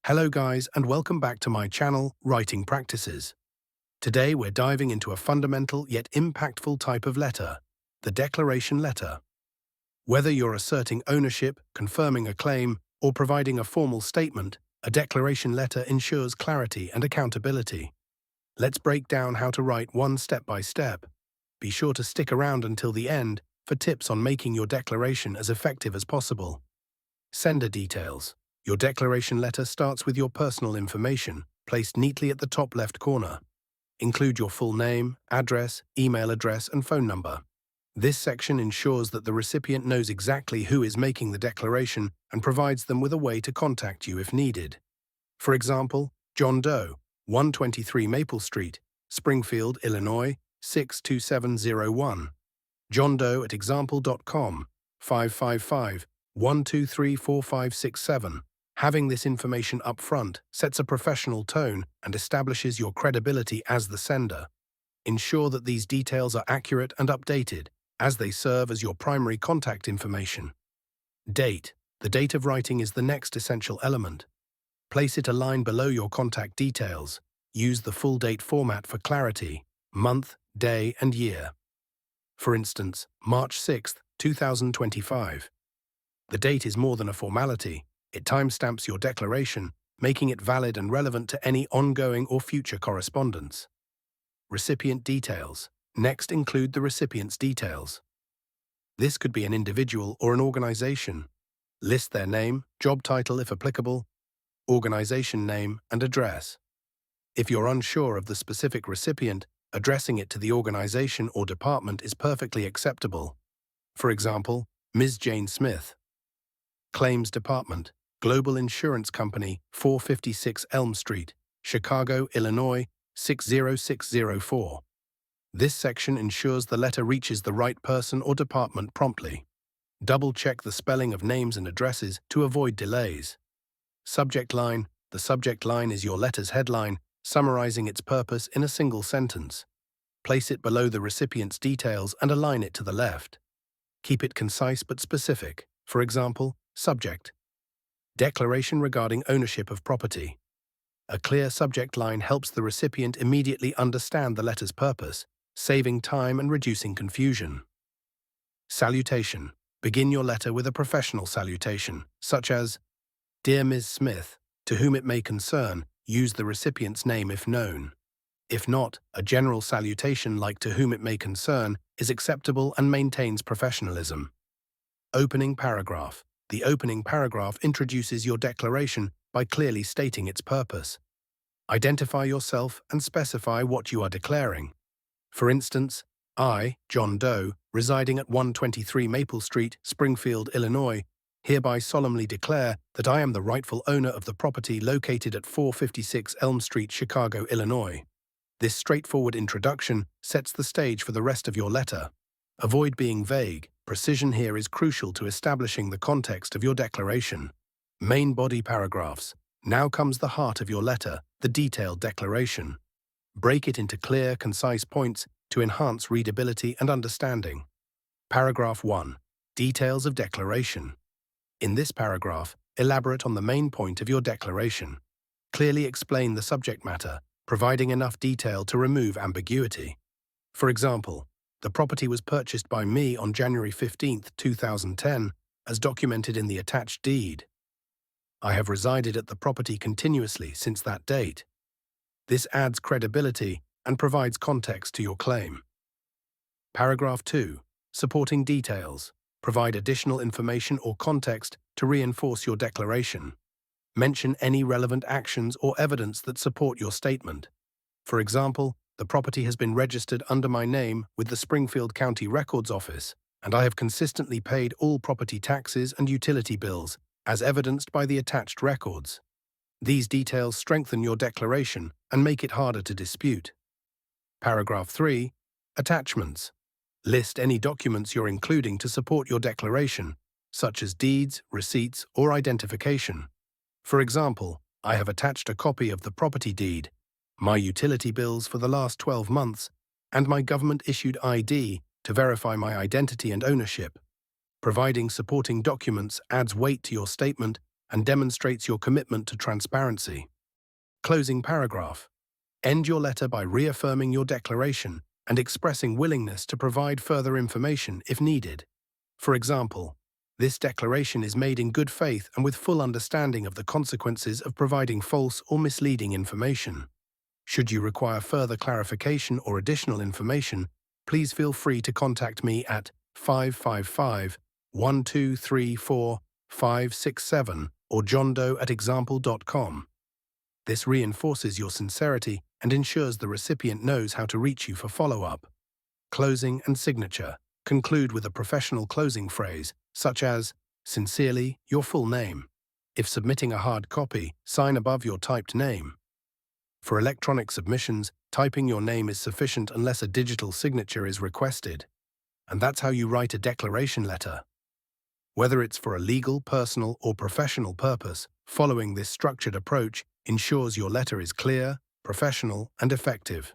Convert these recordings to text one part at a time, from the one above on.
Hello guys, and welcome back to my channel, Writing Practices. Today we're diving into a fundamental yet impactful type of letter, the declaration letter. Whether you're asserting ownership, confirming a claim, or providing a formal statement, a declaration letter ensures clarity and accountability. Let's break down how to write one step by step. Be sure to stick around until the end for tips on making your declaration as effective as possible. Sender details. Your declaration letter starts with your personal information, placed neatly at the top left corner. Include your full name, address, email address, and phone number. This section ensures that the recipient knows exactly who is making the declaration and provides them with a way to contact you if needed. For example, John Doe, 123 Maple Street, Springfield, Illinois, 62701. John Doe at example.com, 555-123-4567. Having this information up front sets a professional tone and establishes your credibility as the sender. Ensure that these details are accurate and updated, as they serve as your primary contact information. Date. The date of writing is the next essential element. Place it a line below your contact details. Use the full date format for clarity: month, day, and year. For instance, March 6, 2025. The date is more than a formality. It timestamps your declaration, making it valid and relevant to any ongoing or future correspondence. Recipient details. Next, include the recipient's details. This could be an individual or an organization. List their name, job title if applicable, organization name, and address. If you're unsure of the specific recipient, addressing it to the organization or department is perfectly acceptable. For example, Ms. Jane Smith. Claims Department, Global Insurance Company, 456 Elm Street, Chicago, Illinois, 60604. This section ensures the letter reaches the right person or department promptly. Double-check the spelling of names and addresses to avoid delays. Subject line. The subject line is your letter's headline, summarizing its purpose in a single sentence. Place it below the recipient's details and align it to the left. Keep it concise but specific. For example, subject: declaration regarding ownership of property. A clear subject line helps the recipient immediately understand the letter's purpose, saving time and reducing confusion. Salutation. Begin your letter with a professional salutation, such as, "Dear Ms. Smith, to whom it may concern, use the recipient's name if known." If not, a general salutation like "to whom it may concern" is acceptable and maintains professionalism. Opening paragraph. The opening paragraph introduces your declaration by clearly stating its purpose. Identify yourself and specify what you are declaring. For instance, I, John Doe, residing at 123 Maple Street, Springfield, Illinois, hereby solemnly declare that I am the rightful owner of the property located at 456 Elm Street, Chicago, Illinois. This straightforward introduction sets the stage for the rest of your letter. Avoid being vague. Precision here is crucial to establishing the context of your declaration. Main body paragraphs. Now comes the heart of your letter, the detailed declaration. Break it into clear, concise points to enhance readability and understanding. Paragraph 1. Details of declaration. In this paragraph, elaborate on the main point of your declaration. Clearly explain the subject matter, providing enough detail to remove ambiguity. For example, the property was purchased by me on January 15, 2010, as documented in the attached deed. I have resided at the property continuously since that date. This adds credibility and provides context to your claim. Paragraph 2. Supporting details. Provide additional information or context to reinforce your declaration. Mention any relevant actions or evidence that support your statement. For example, the property has been registered under my name with the Springfield County Records Office, and I have consistently paid all property taxes and utility bills, as evidenced by the attached records. These details strengthen your declaration and make it harder to dispute. Paragraph 3. Attachments. List any documents you're including to support your declaration, such as deeds, receipts, or identification. For example, I have attached a copy of the property deed, my utility bills for the last 12 months, and my government-issued ID to verify my identity and ownership. Providing supporting documents adds weight to your statement and demonstrates your commitment to transparency. Closing paragraph. End your letter by reaffirming your declaration and expressing willingness to provide further information if needed. For example, this declaration is made in good faith and with full understanding of the consequences of providing false or misleading information. Should you require further clarification or additional information, please feel free to contact me at 555-1234-567 or johndoe@example.com. This reinforces your sincerity and ensures the recipient knows how to reach you for follow-up. Closing and signature. Conclude with a professional closing phrase, such as, "Sincerely, your full name." If submitting a hard copy, sign above your typed name. For electronic submissions, typing your name is sufficient unless a digital signature is requested. And that's how you write a declaration letter. Whether it's for a legal, personal, or professional purpose, following this structured approach ensures your letter is clear, professional, and effective.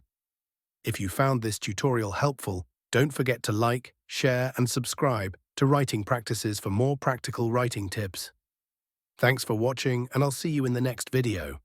If you found this tutorial helpful, don't forget to like, share, and subscribe to Writing Practices for more practical writing tips. Thanks for watching, and I'll see you in the next video.